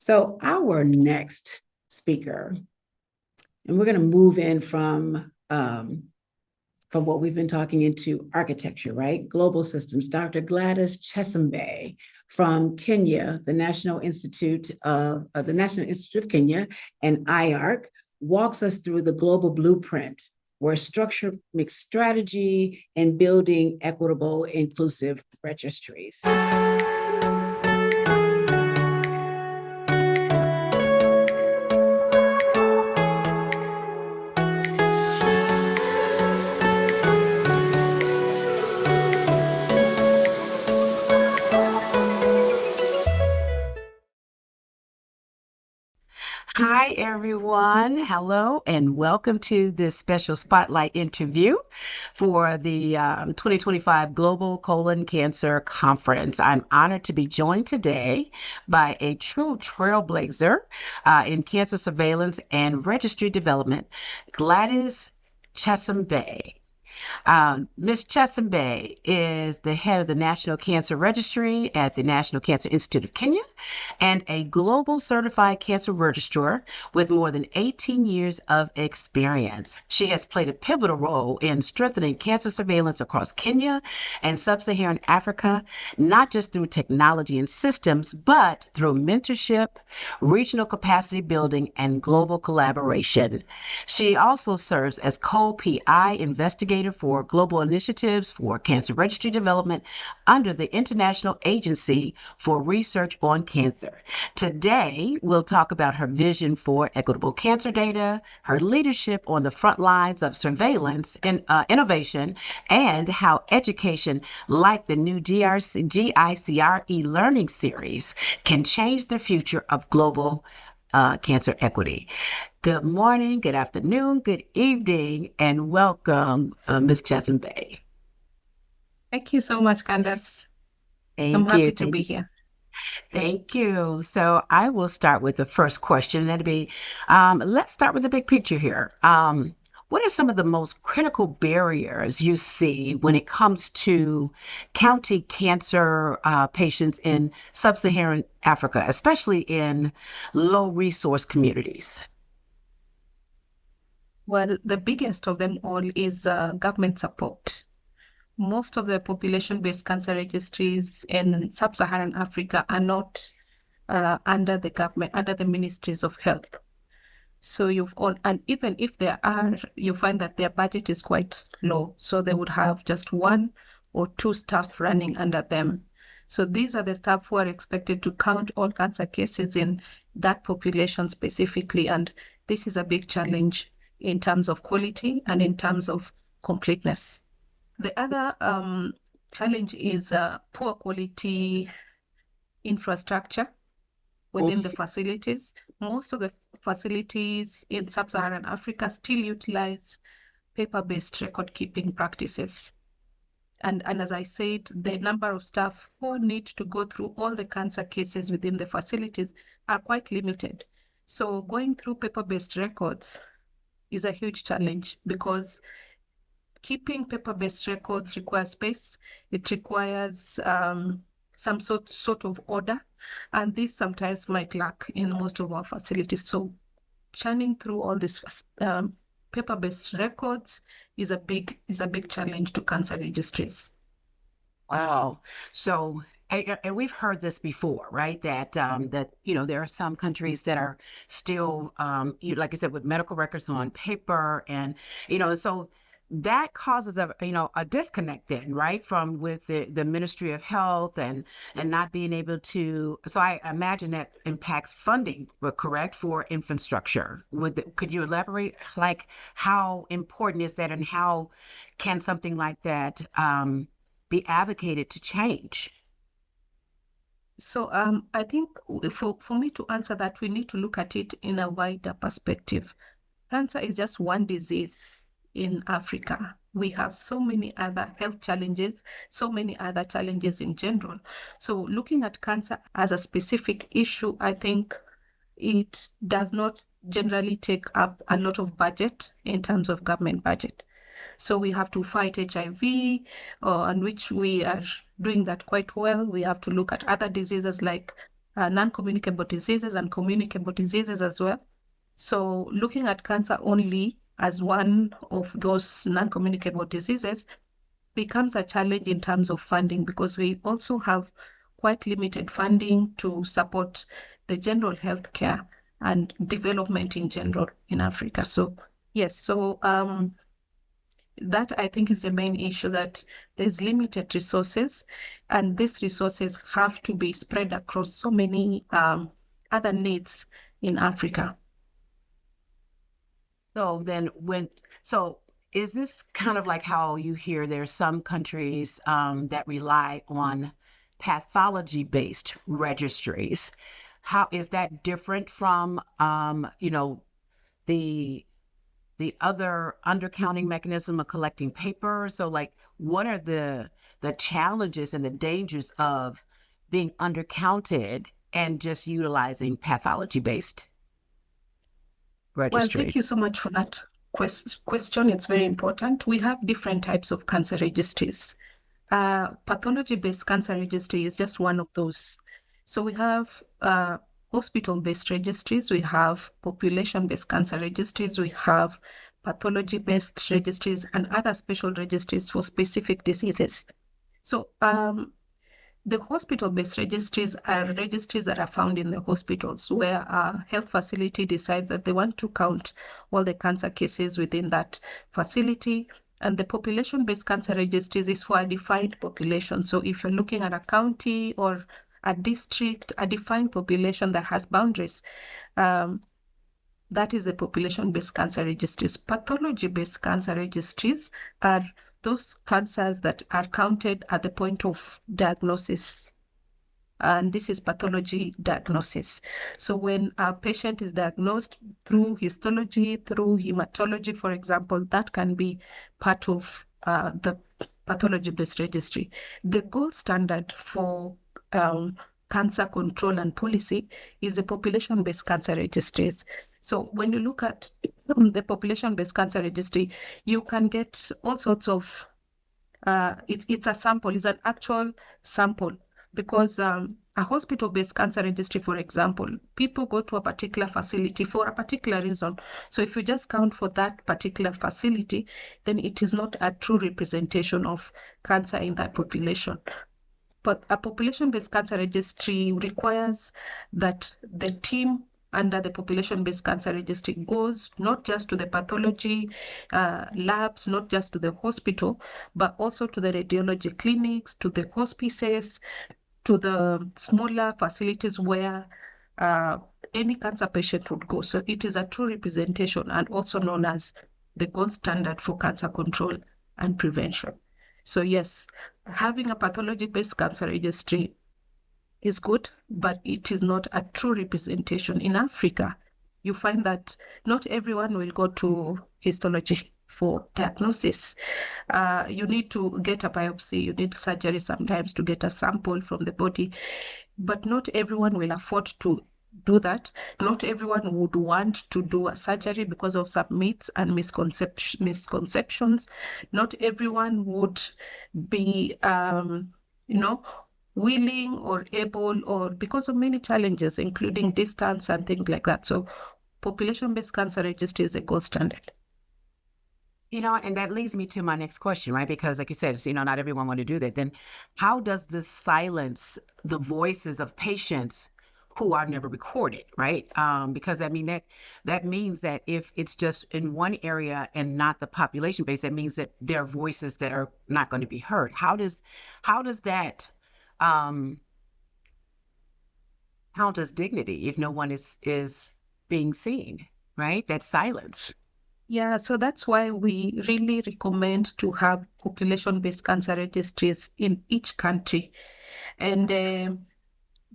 So our next speaker, and we're going to move in from what we've been talking into architecture, right? Global systems. Dr. Gladys Chesumbai from Kenya, the National Institute of Kenya, and IARC walks us through the global blueprint where structure makes strategy and building equitable, inclusive registries. Hi, everyone. Hello, and welcome to this special spotlight interview for the 2025 Global Colon Cancer Conference. I'm honored to be joined today by a true trailblazer in cancer surveillance and registry development, Gladys Chesumbai. Ms. Chesumbai is the head of the National Cancer Registry at the National Cancer Institute of Kenya and a global certified cancer registrar with more than 18 years of experience. She has played a pivotal role in strengthening cancer surveillance across Kenya and sub-Saharan Africa, not just through technology and systems, but through mentorship, regional capacity building, and global collaboration. She also serves as co-PI investigator for global initiatives for cancer registry development under the International Agency for Research on Cancer. Today, we'll talk about her vision for equitable cancer data, her leadership on the front lines of surveillance and innovation, and how education like the new GICR e-learning series can change the future of global cancer equity. Good morning, good afternoon, good evening, and welcome, Ms. Chesumbai. Thank you so much, Candace. I'm happy to be here. Thank you. So I will start with the first question. That'll be, let's start with the big picture here. What are some of the most critical barriers you see when it comes to counting cancer patients in sub-Saharan Africa, especially in low-resource communities? Well, the biggest of them all is government support. Most of the population-based cancer registries in sub-Saharan Africa are not under the government, under the ministries of health. So and even if there are, you find that their budget is quite low. So they would have just one or two staff running under them. So these are the staff who are expected to count all cancer cases in that population specifically. And this is a big challenge in terms of quality and in terms of completeness. The other challenge is poor quality infrastructure within the facilities. Most of the facilities in sub-Saharan Africa still utilize paper-based record-keeping practices. And as I said, the number of staff who need to go through all the cancer cases within the facilities are quite limited. So going through paper-based records is a huge challenge because keeping paper-based records requires space. It requires some sort of order, and this sometimes might lack in most of our facilities. So churning through all these paper-based records is a big challenge to cancer registries. Wow. So, and we've heard this before, right? That there are some countries that are still, like I said, with medical records on paper, and so that causes a disconnect then, right, from with the Ministry of Health and not being able to. So I imagine that impacts funding, correct, for infrastructure. Could you elaborate, like how important is that, and how can something like that be advocated to change? So I think for me to answer that, we need to look at it in a wider perspective. Cancer is just one disease in Africa. We have so many other health challenges, so many other challenges in general. So looking at cancer as a specific issue, I think it does not generally take up a lot of budget in terms of government budget. So we have to fight HIV, on which we are doing that quite well. We have to look at other diseases like non-communicable diseases and communicable diseases as well. So looking at cancer only as one of those non-communicable diseases becomes a challenge in terms of funding, because we also have quite limited funding to support the general health care and development in general in Africa. So yes, so that I think is the main issue, that there's limited resources, and these resources have to be spread across so many other needs in Africa. So then is this kind of like how you hear there's some countries that rely on pathology-based registries? How is that different from, the other undercounting mechanism of collecting paper? So like, what are the challenges and the dangers of being undercounted and just utilizing pathology-based registry? Well, thank you so much for that question. It's very important. We have different types of cancer registries. Pathology-based cancer registry is just one of those. So we have hospital-based registries, we have population-based cancer registries, we have pathology-based registries, and other special registries for specific diseases. So the hospital-based registries are registries that are found in the hospitals, where a health facility decides that they want to count all the cancer cases within that facility. And the population-based cancer registries is for a defined population. So if you're looking at a county or a district, a defined population that has boundaries, that is a population-based cancer registries. Pathology-based cancer registries are those cancers that are counted at the point of diagnosis. And this is pathology diagnosis. So when a patient is diagnosed through histology, through hematology, for example, that can be part of the pathology-based registry. The gold standard for cancer control and policy is the population-based cancer registries. So when you look at the population-based cancer registry, you can get all sorts of, it's a sample, it's an actual sample, because a hospital-based cancer registry, for example, people go to a particular facility for a particular reason. So if you just count for that particular facility, then it is not a true representation of cancer in that population. But a population-based cancer registry requires that the team under the population-based cancer registry goes not just to the pathology labs, not just to the hospital, but also to the radiology clinics, to the hospices, to the smaller facilities where any cancer patient would go. So it is a true representation, and also known as the gold standard for cancer control and prevention. So yes, having a pathology-based cancer registry is good, but it is not a true representation. In Africa, you find that not everyone will go to histology for diagnosis. You need to get a biopsy, you need surgery sometimes to get a sample from the body, but not everyone will afford to do that. Not everyone would want to do a surgery because of some myths and misconceptions. Not everyone would be, willing or able, or because of many challenges, including distance and things like that. So population-based cancer registry is a gold standard. And that leads me to my next question, right? Because like you said, not everyone want to do that. Then how does this silence the voices of patients who are never recorded, right? Because that means that if it's just in one area and not the population base, that means that there are voices that are not going to be heard. How does that count as dignity if no one is being seen, right? That silence. Yeah, so that's why we really recommend to have population-based cancer registries in each country. And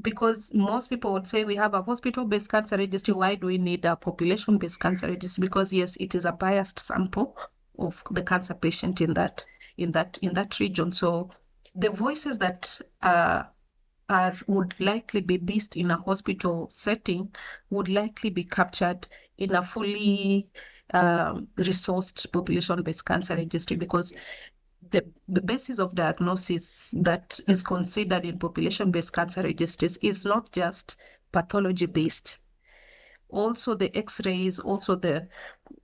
because most people would say we have a hospital-based cancer registry, why do we need a population-based cancer registry? Because yes, it is a biased sample of the cancer patient in that region. So the voices that would likely be missed in a hospital setting would likely be captured in a fully resourced population-based cancer registry, because the basis of diagnosis that is considered in population-based cancer registries is not just pathology-based. Also the X-rays, also the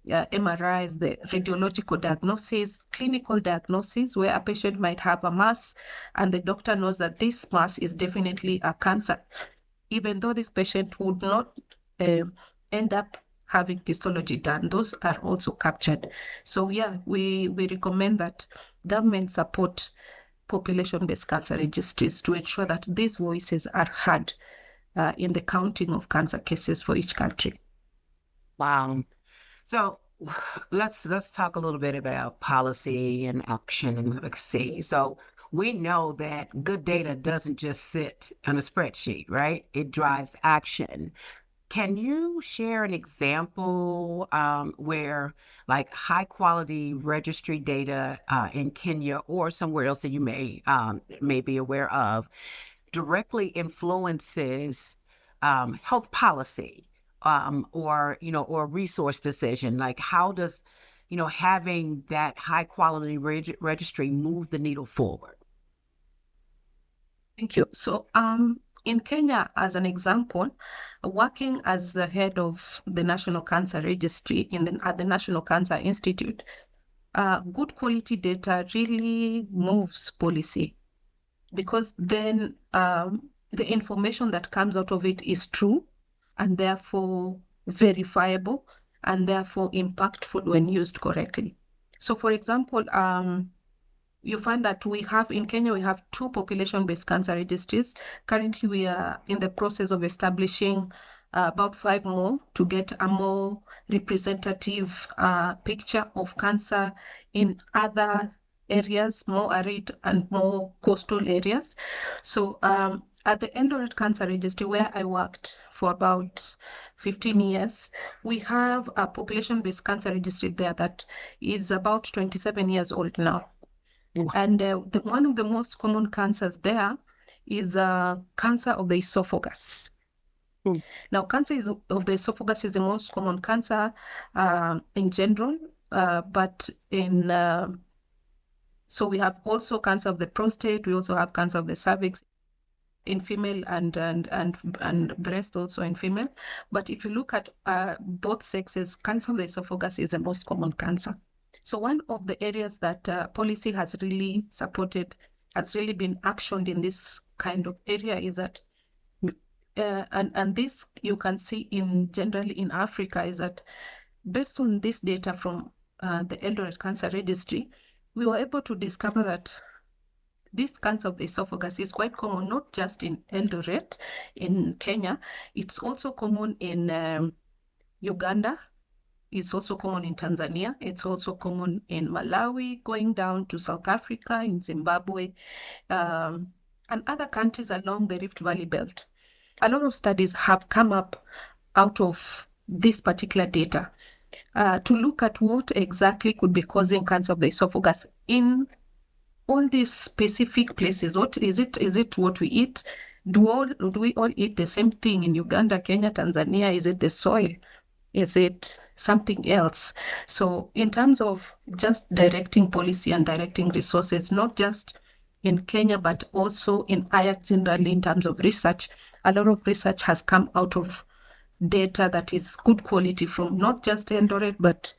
MRIs, the radiological diagnosis, clinical diagnosis, where a patient might have a mass and the doctor knows that this mass is definitely a cancer, even though this patient would not end up having histology done. Those are also captured. So yeah, we recommend that government support population-based cancer registries to ensure that these voices are heard in the counting of cancer cases for each country. Wow. So let's talk a little bit about policy and action and advocacy. So we know that good data doesn't just sit on a spreadsheet, right? It drives action. Can you share an example where like high quality registry data in Kenya or somewhere else that you may be aware of directly influences health policy or resource decision? Like how does having that high quality registry move the needle forward? Thank you. So in Kenya, as an example, working as the head of the National Cancer Registry at the National Cancer Institute, good quality data really moves policy, because then the information that comes out of it is true and therefore verifiable and therefore impactful when used correctly. So for example, you find that in Kenya, we have 2 population-based cancer registries. Currently, we are in the process of establishing about 5 more to get a more representative picture of cancer in other areas, more arid and more coastal areas. So at the Eldoret Cancer Registry, where I worked for about 15 years, we have a population-based cancer registry there that is about 27 years old now. And one of the most common cancers there is cancer of the esophagus. Now, cancer of the esophagus is the most common cancer in general, but so we have also cancer of the prostate. We also have cancer of the cervix in female and breast also in female. But if you look at both sexes, cancer of the esophagus is the most common cancer. So one of the areas that policy has really supported, has really been actioned in this kind of area is that, and this you can see generally in Africa, is that based on this data from the Eldoret Cancer Registry, we were able to discover that this cancer of the esophagus is quite common, not just in Eldoret, in Kenya. It's also common in Uganda. It's also common in Tanzania. It's also common in Malawi, going down to South Africa, in Zimbabwe, and other countries along the Rift Valley belt. A lot of studies have come up out of this particular data to look at what exactly could be causing cancer of the esophagus in all these specific places. What is it? Is it what we eat? Do we all eat the same thing in Uganda, Kenya, Tanzania? Is it the soil? Is it something else? So in terms of just directing policy and directing resources, not just in Kenya, but also in IARC generally in terms of research, a lot of research has come out of data that is good quality from not just Eldoret, but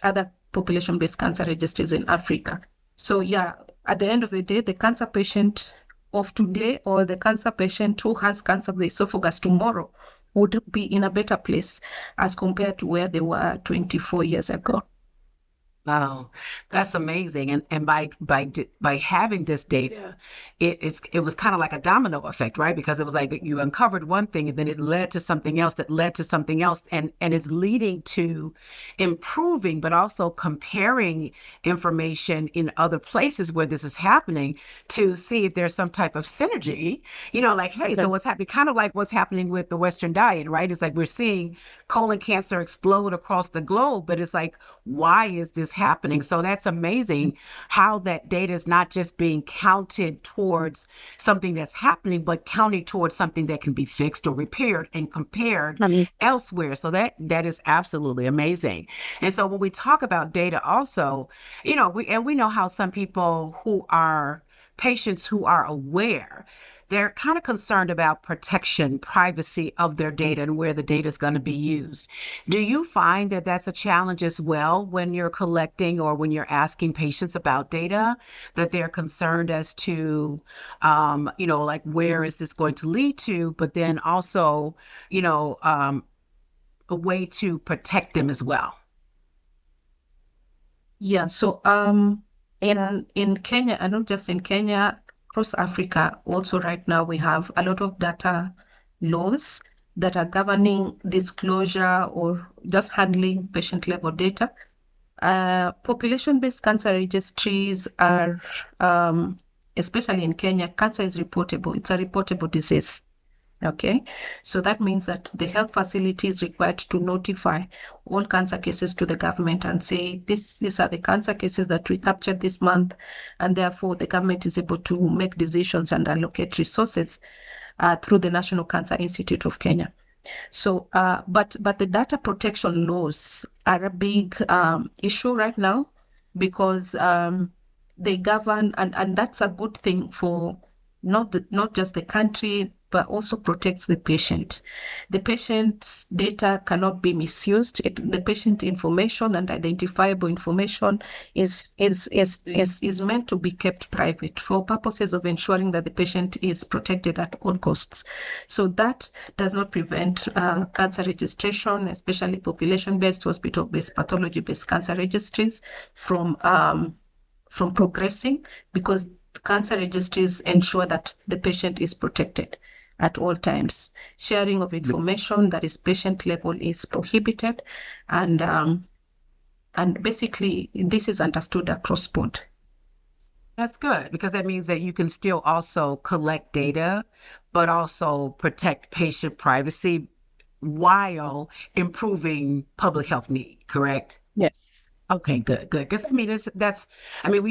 other population-based cancer registries in Africa. So yeah, at the end of the day, the cancer patient of today or the cancer patient who has cancer of the esophagus tomorrow would be in a better place as compared to where they were 24 years ago. Wow, that's amazing. And by having this data, it was kind of like a domino effect, right? Because it was like you uncovered one thing and then it led to something else that led to something else, and it's leading to improving, but also comparing information in other places where this is happening to see if there's some type of synergy, like, hey, so what's happening, kind of like what's happening with the Western diet, right? It's like we're seeing colon cancer explode across the globe, but it's like, why is this is happening. So that's amazing how that data is not just being counted towards something that's happening, but counted towards something that can be fixed or repaired and compared elsewhere. So that is absolutely amazing. And so when we talk about data also, we know how some people who are patients who are aware, they're kind of concerned about protection, privacy of their data and where the data is going to be used. Do you find that that's a challenge as well when you're collecting or when you're asking patients about data, that they're concerned as to, like where is this going to lead to, but then also, a way to protect them as well? Yeah, so in Kenya, and not just in Kenya, across Africa, also right now we have a lot of data laws that are governing disclosure or just handling patient level data. Population-based cancer registries are, especially in Kenya, cancer is reportable. It's a reportable disease. Okay, so that means that the health facility is required to notify all cancer cases to the government and say, these are the cancer cases that we captured this month, and therefore the government is able to make decisions and allocate resources through the National Cancer Institute of Kenya. So, but the data protection laws are a big issue right now because they govern, and that's a good thing for not just the country, but also protects the patient. The patient's data cannot be misused. The patient information and identifiable information is meant to be kept private for purposes of ensuring that the patient is protected at all costs. So that does not prevent cancer registration, especially population-based, hospital-based, pathology-based cancer registries from progressing, because cancer registries ensure that the patient is protected at all times. Sharing of information that is patient level is prohibited, and basically this is understood across board. That's good, because that means that you can still also collect data, but also protect patient privacy while improving public health need, correct? Yes. Okay, good. Because we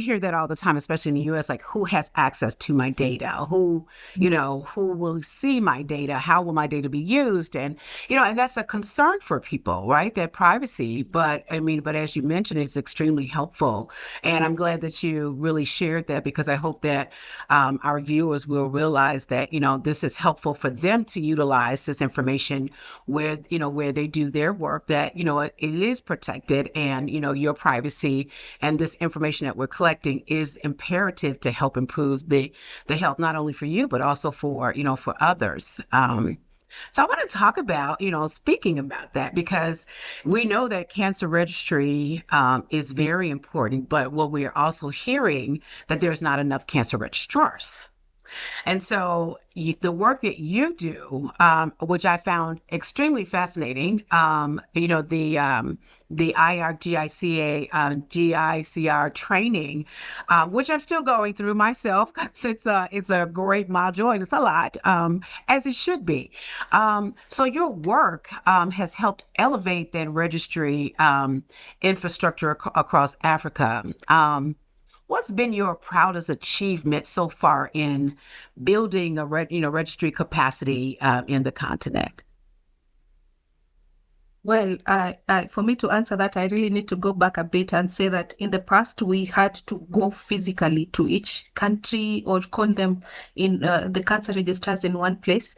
hear that all the time, especially in the US, like who has access to my data, who will see my data, how will my data be used? And, and that's a concern for people, right? That privacy. But as you mentioned, it's extremely helpful. And I'm glad that you really shared that, because I hope that our viewers will realize that, this is helpful for them to utilize this information where they do their work, that, it is protected, and, your privacy and this information that we're collecting is imperative to help improve the health, not only for you, but also for others. So I want to talk about, speaking about that, because we know that cancer registry is very important, but what we are also hearing that there's not enough cancer registrars. And so the work that you do, which I found extremely fascinating, the IARC, GICR training, which I'm still going through myself, because it's a great module and it's a lot, as it should be. So your work has helped elevate that registry infrastructure across Africa. What's been your proudest achievement so far in building a registry capacity in the continent? Well, for me to answer that, I really need to go back a bit and say that in the past, we had to go physically to each country or call them in the cancer registrars in one place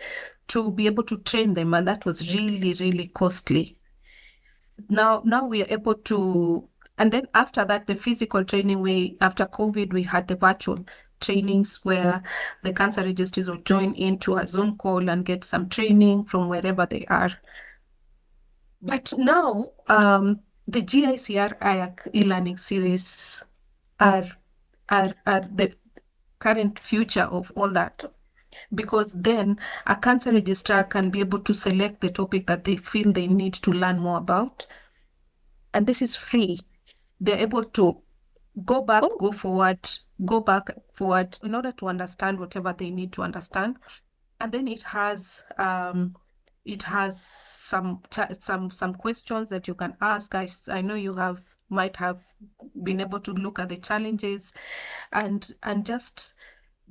to be able to train them. And that was really, really costly. Now we are able to, and then after that, the physical training, after COVID, we had the virtual trainings where the cancer registries will join into a Zoom call and get some training from wherever they are. But now, the GICR IARC e-learning series are the current future of all that, because then a cancer registrar can be able to select the topic that they feel they need to learn more about. And this is free. They're able to go back, go forward in order to understand whatever they need to understand. And then it has some questions that you can ask. I know you have might have been able to look at the challenges and just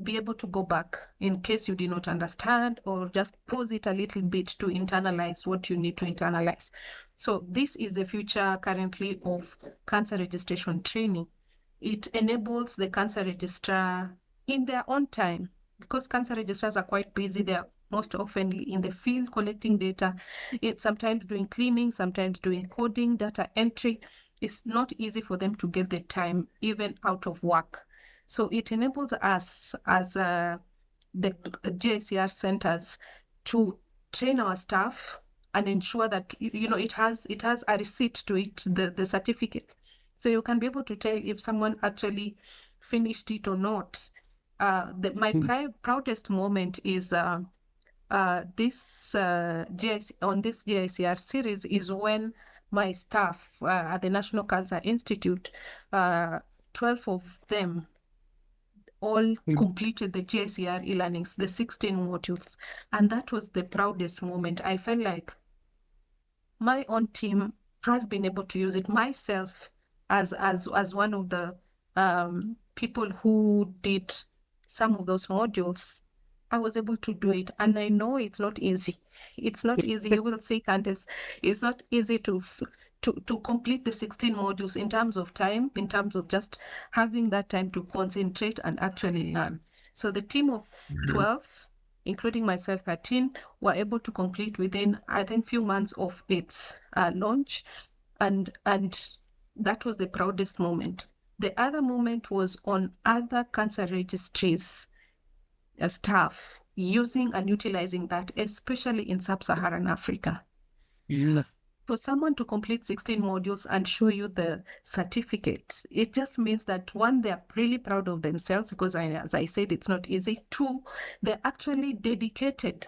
be able to go back in case you did not understand, or just pause it a little bit to internalize what you need to internalize. So this is the future currently of cancer registration training. It enables the cancer registrar in their own time, because cancer registrars are quite busy. They're most often in the field collecting data. It's sometimes doing cleaning, sometimes doing coding, data entry. It's not easy for them to get the time even out of work. So it enables us as the GICR centers to train our staff and ensure that it has a receipt to it, the certificate. So you can be able to tell if someone actually finished it or not. My proudest moment is this GICR series is when my staff at the National Cancer Institute, 12 of them all completed the GICR e-learnings, the 16 modules. And that was the proudest moment. I felt like my own team has been able to use it. Myself, as one of the people who did some of those modules, I was able to do it. And I know it's not easy. It's not easy. You will see, Candace, it's not easy to complete the 16 modules in terms of time, in terms of just having that time to concentrate and actually learn. So the team of 12, including myself, 13, were able to complete within, I think, few months of its launch. And that was the proudest moment. The other moment was on other cancer registries staff using and utilizing that, especially in sub-Saharan Africa. Yeah. For someone to complete 16 modules and show you the certificate, it just means that, one, they're really proud of themselves, because as I said, it's not easy. Two, they're actually dedicated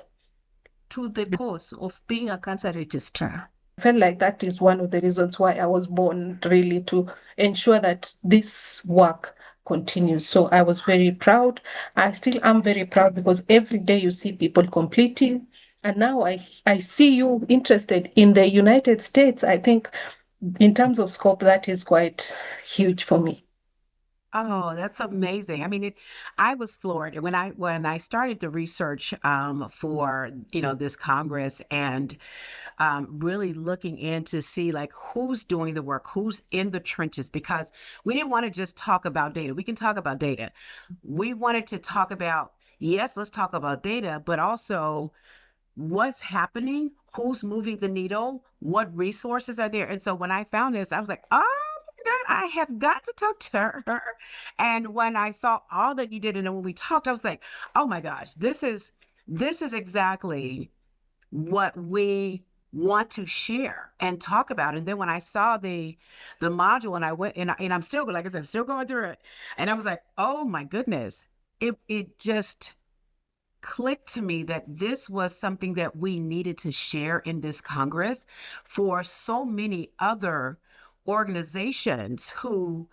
to the cause of being a cancer registrar. I felt like that is one of the reasons why I was born, really, to ensure that this work continues. So I was very proud. I still am very proud, because every day you see people completing. And now I see you interested in the United States. I think in terms of scope, that is quite huge for me. Oh, that's amazing. I mean, I was floored when I started the research for this Congress, and really looking in to see like who's doing the work, who's in the trenches, because we didn't want to just talk about data. We can talk about data. We wanted to talk about, yes, let's talk about data, but also what's happening, who's moving the needle, what resources are there. And so when I found this, I was like, oh my God, I have got to talk to her. And when I saw all that you did, and then when we talked, I was like, oh my gosh, this is exactly what we want to share and talk about. And then when I saw the module, and I went and I'm still, like I said, I'm still going through it, and I was like, oh my goodness, it just clicked to me that this was something that we needed to share in this Congress for so many other organizations who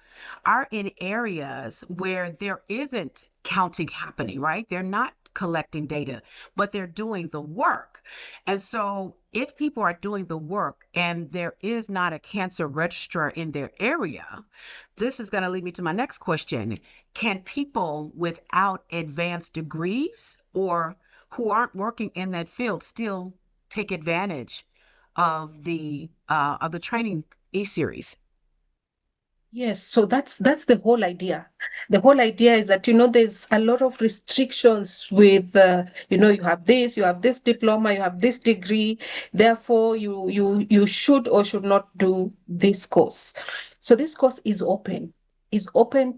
are in areas where there isn't counting happening, right? They're not collecting data, but they're doing the work. And so if people are doing the work and there is not a cancer registrar in their area, this is going to lead me to my next question. Can people without advanced degrees or who aren't working in that field still take advantage of the training e-series? Yes, so that's the whole idea. The whole idea is that, there's a lot of restrictions with, you have this diploma, you have this degree, therefore you should or should not do this course. So this course is open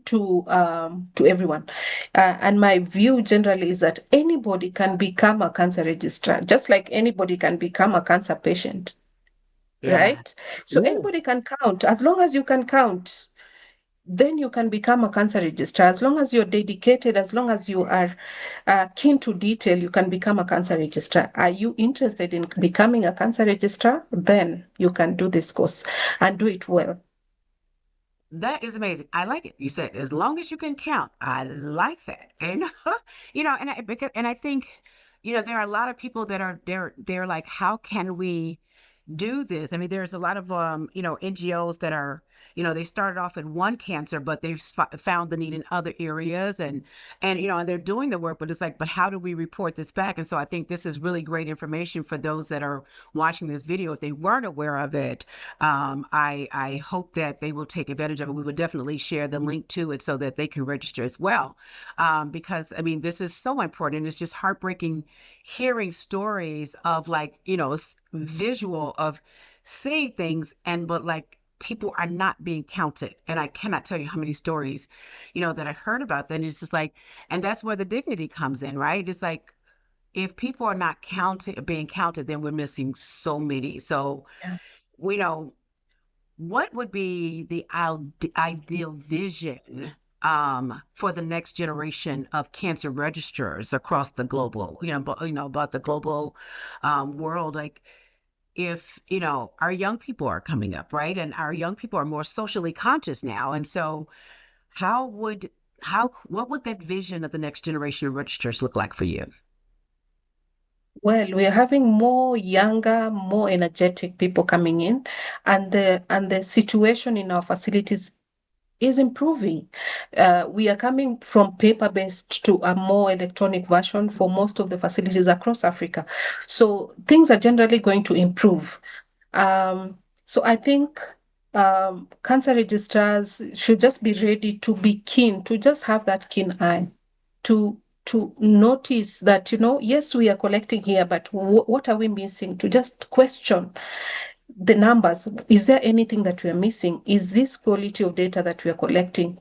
to everyone. And my view generally is that anybody can become a cancer registrar, just like anybody can become a cancer patient. Yeah. Right? So Ooh. anybody can count. As long as you can count, then you can become a cancer registrar. As long as you're dedicated, as long as you are keen to detail, you can become a cancer registrar. Are you interested in becoming a cancer registrar? Then you can do this course and do it well. That is amazing. I like it. You said as long as you can count. I like that. And and I think there are a lot of people that are they're like, how can we do this. I mean, there's a lot of NGOs that are, they started off in one cancer, but they've found the need in other areas, and and they're doing the work, but it's like, but how do we report this back? And so I think this is really great information for those that are watching this video if they weren't aware of it. I hope that they will take advantage of it. We would definitely share the link to it so that they can register as well, because I mean, this is so important. It's just heartbreaking hearing stories of like visual of seeing things, but like people are not being counted. And I cannot tell you how many stories that I heard about that. And it's just like, and that's where the dignity comes in, right? It's like, if people are not being counted, then we're missing so many. So Yeah. we know, what would be the ideal vision for the next generation of cancer registrars across the global, about the global world? Like, if our young people are coming up, right, and our young people are more socially conscious now, and so what would that vision of the next generation of registrars look like for you? Well, we are having more younger, more energetic people coming in, and the situation in our facilities is improving. We are coming from paper-based to a more electronic version for most of the facilities across Africa. So things are generally going to improve. So I think cancer registrars should just be ready to be keen, to just have that keen eye, to notice that, yes, we are collecting here, but what are we missing? To just question the numbers. Is there anything that we are missing? Is this quality of data that we are collecting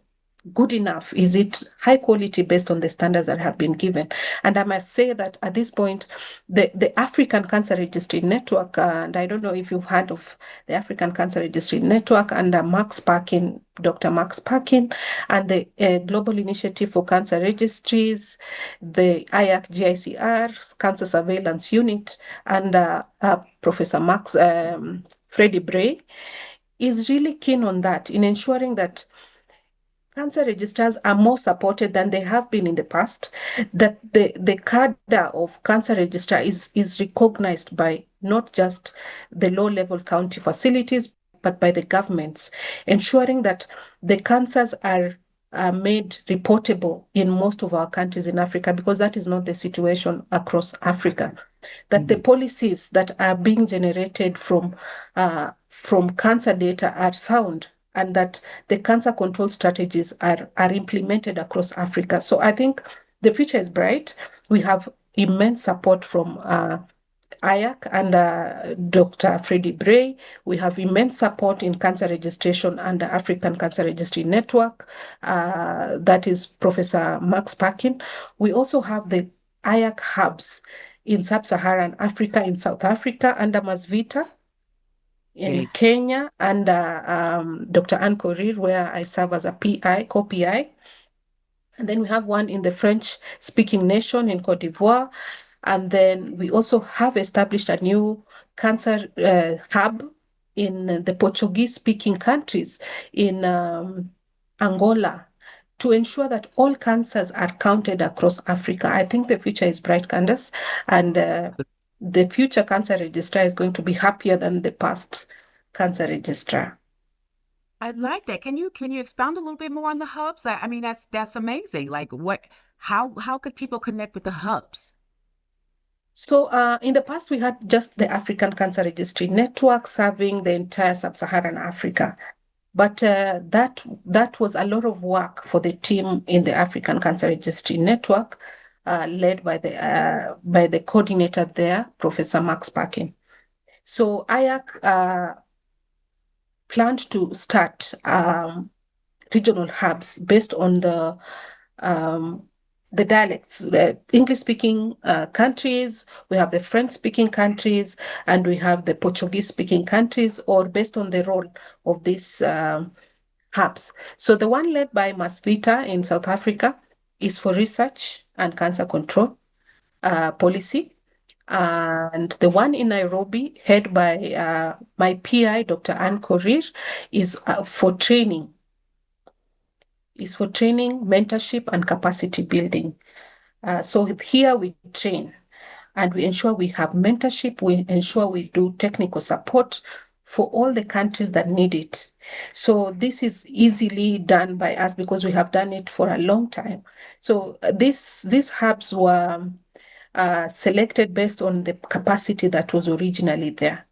good enough? Is it high quality based on the standards that have been given? And I must say that at this point, the African Cancer Registry Network, and I don't know if you've heard of the African Cancer Registry Network under Dr. Max Parkin, and the Global Initiative for Cancer Registries, the IARC GICR, Cancer Surveillance Unit, and Professor Freddie Bray is really keen on that, in ensuring that cancer registrars are more supported than they have been in the past, that the cadre of cancer registrar is recognized by not just the low-level county facilities, but by the governments, ensuring that the cancers are made reportable in most of our countries in Africa, because that is not the situation across Africa. That the policies that are being generated from cancer data are sound, and that the cancer control strategies are implemented across Africa. So I think the future is bright. We have immense support from IAC and Dr. Freddie Bray. We have immense support in cancer registration under African Cancer Registry Network. That is Professor Max Parkin. We also have the IAC hubs in sub-Saharan Africa, in South Africa, under Masvita, in Kenya, and Dr. Anne Korir, where I serve as a PI, co-PI. And then we have one in the French-speaking nation in Cote d'Ivoire. And then we also have established a new cancer hub in the Portuguese-speaking countries, in Angola, to ensure that all cancers are counted across Africa. I think the future is bright, Candace, and the future cancer registrar is going to be happier than the past cancer registrar. I like that. Can you expound a little bit more on the hubs? I mean, that's amazing. Like, how could people connect with the hubs? So in the past, we had just the African Cancer Registry Network serving the entire sub-Saharan Africa. But that was a lot of work for the team in the African Cancer Registry Network, led by the coordinator there, Professor Max Parkin. So IAC planned to start regional hubs based on the dialects, English-speaking countries, we have the French-speaking countries, and we have the Portuguese-speaking countries, or based on the role of these hubs. So the one led by Masvita in South Africa is for research and cancer control policy. And the one in Nairobi, head by my PI, Dr. Anne Korir, is for training, mentorship, and capacity building. So here we train and we ensure we have mentorship, we ensure we do technical support for all the countries that need it. So this is easily done by us because we have done it for a long time. So these hubs were selected based on the capacity that was originally there.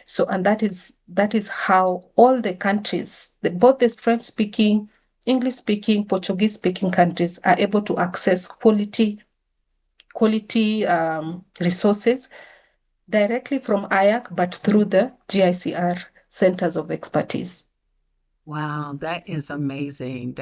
So, and that is how all the countries, both the French-speaking, English-speaking, Portuguese-speaking countries are able to access quality resources directly from IARC, but through the GICR centers of expertise. Wow, that is amazing.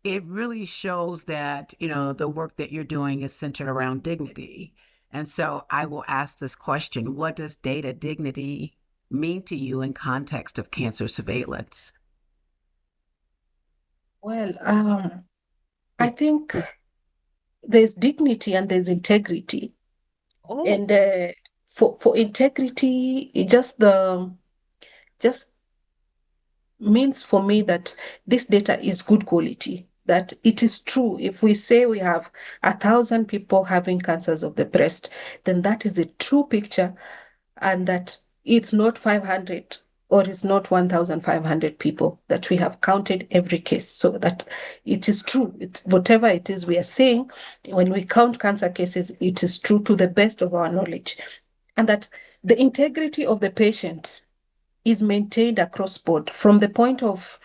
It really shows that, the work that you're doing is centered around dignity. And so I will ask this question, what does data dignity mean to you in context of cancer surveillance? Well, I think there's dignity and there's integrity. Oh, And for integrity, it just means for me that this data is good quality, that it is true. If we say we have 1,000 people having cancers of the breast, then that is a true picture, and that it's not 500 or it's not 1,500 people that we have counted every case, so that it is true. It's whatever it is we are saying when we count cancer cases, it is true to the best of our knowledge, and that the integrity of the patient is maintained across board from the point of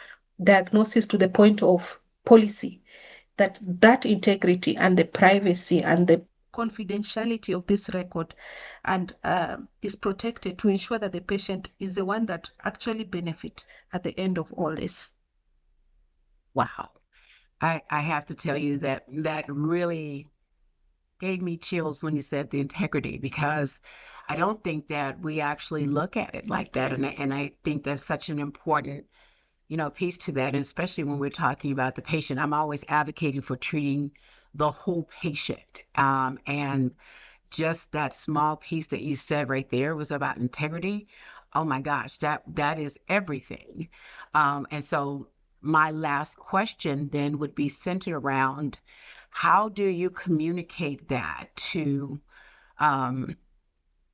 diagnosis to the point of policy, that integrity and the privacy and the confidentiality of this record and is protected to ensure that the patient is the one that actually benefit at the end of all this. wow. I have to tell you that really gave me chills when you said the integrity, because I don't think that we actually look at it like that. And I think that's such an important, piece to that. And especially when we're talking about the patient, I'm always advocating for treating the whole patient. And just that small piece that you said right there was about integrity. Oh my gosh, that is everything. And so my last question then would be centered around, how do you communicate that um,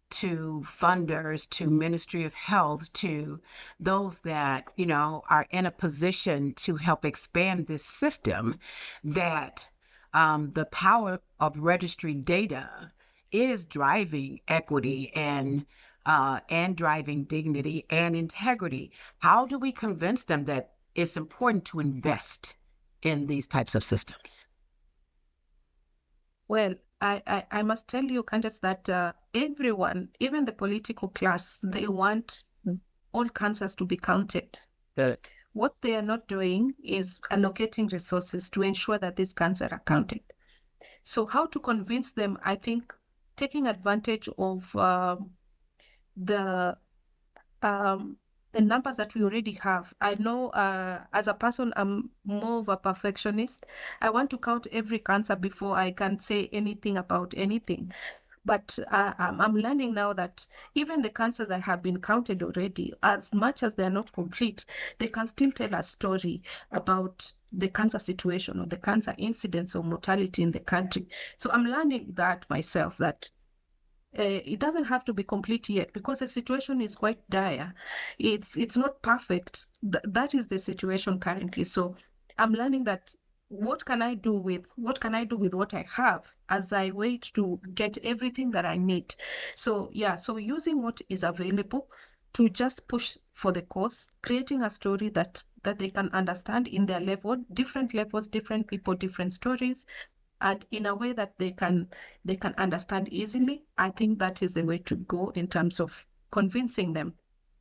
to funders, to Ministry of Health, to those that, are in a position to help expand this system, that the power of registry data is driving equity and driving dignity and integrity? How do we convince them that it's important to invest in these types of systems? Well, I must tell you, Candace, that everyone, even the political class, they want all cancers to be counted. Good. What they are not doing is allocating resources to ensure that these cancers are counted. So how to convince them? I think taking advantage of the numbers that we already have. I know as a person, I'm more of a perfectionist. I want to count every cancer before I can say anything about anything. But I'm learning now that even the cancers that have been counted already, as much as they're not complete, they can still tell a story about the cancer situation or the cancer incidence or mortality in the country. So I'm learning that myself, that it doesn't have to be complete yet because the situation is quite dire. It's not perfect. That is the situation currently. So I'm learning that what can I do with what I have as I wait to get everything that I need. So yeah, so using what is available to just push for the cause, creating a story that they can understand in their level, different levels, different people, different stories, and in a way that they can understand easily. I think that is the way to go in terms of convincing them,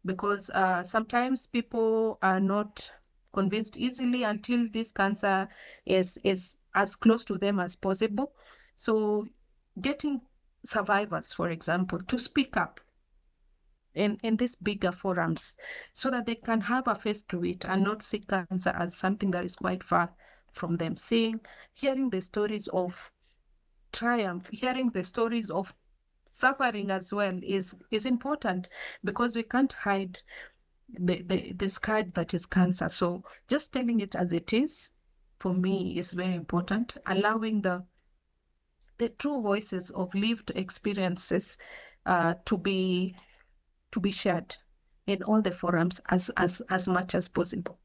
because sometimes people are not convinced easily until this cancer is as close to them as possible. So getting survivors, for example, to speak up in these bigger forums so that they can have a face to it and not see cancer as something that is quite far from them. Hearing the stories of triumph, hearing the stories of suffering as well is important, because we can't hide the scar that is cancer. So just telling it as it is, for me, is very important. Allowing the the true voices of lived experiences to be shared in all the forums as much as possible.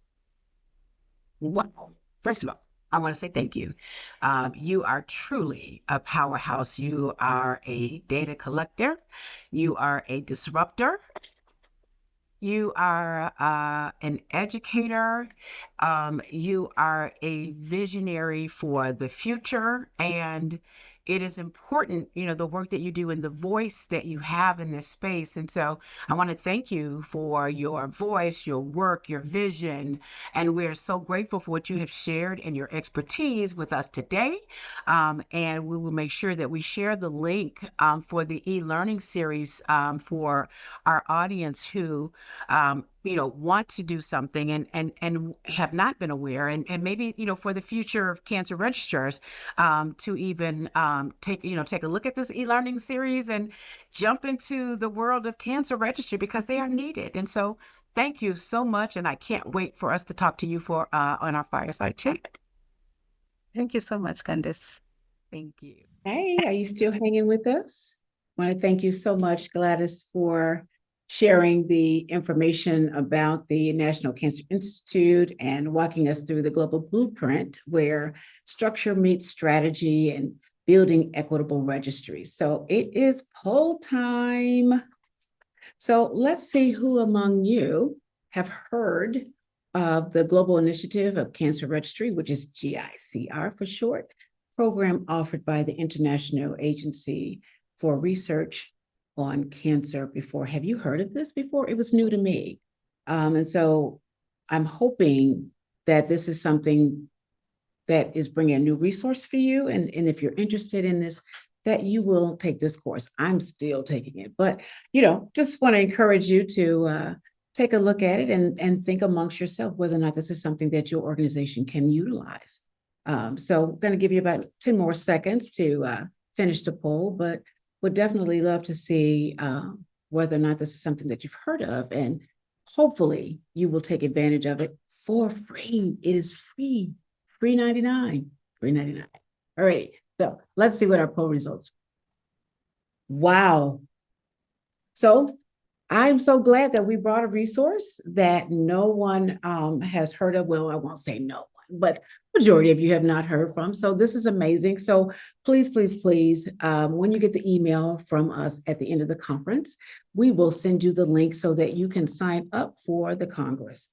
Wow. First of all, I want to say thank you. You are truly a powerhouse. You are a data collector. You are a disruptor. You are an educator. You are a visionary for the future. And it is important, the work that you do and the voice that you have in this space. And so I want to thank you for your voice, your work, your vision. And we're so grateful for what you have shared and your expertise with us today. And we will make sure that we share the link for the e-learning series for our audience who want to do something and have not been aware, and maybe, for the future of cancer registrars, to even take a look at this e-learning series and jump into the world of cancer registry, because they are needed. And so thank you so much. And I can't wait for us to talk to you on our fireside chat. Thank you so much, Candace. Thank you. Hey, are you still hanging with us? I want to thank you so much, Gladys, for sharing the information about the National Cancer Institute and walking us through the global blueprint where structure meets strategy and building equitable registries. So it is poll time. So let's see who among you have heard of the Global Initiative of Cancer Registry, which is GICR for short, program offered by the International Agency for Research on Cancer before. Have you heard of this before? It was new to me. And so I'm hoping that this is something that is bringing a new resource for you. And if you're interested in this, that you will take this course. I'm still taking it, but, just want to encourage you to take a look at it and think amongst yourself whether or not this is something that your organization can utilize. So I'm going to give you about 10 more seconds to finish the poll, but would definitely love to see whether or not this is something that you've heard of, and hopefully you will take advantage of it for free. It is free, free 99. All right, so let's see what our poll results. Wow. So I'm so glad that we brought a resource that no one has heard of. Well, I won't say no one, but majority of you have not heard from. So this is amazing. So please, when you get the email from us at the end of the conference, we will send you the link so that you can sign up for the Congress.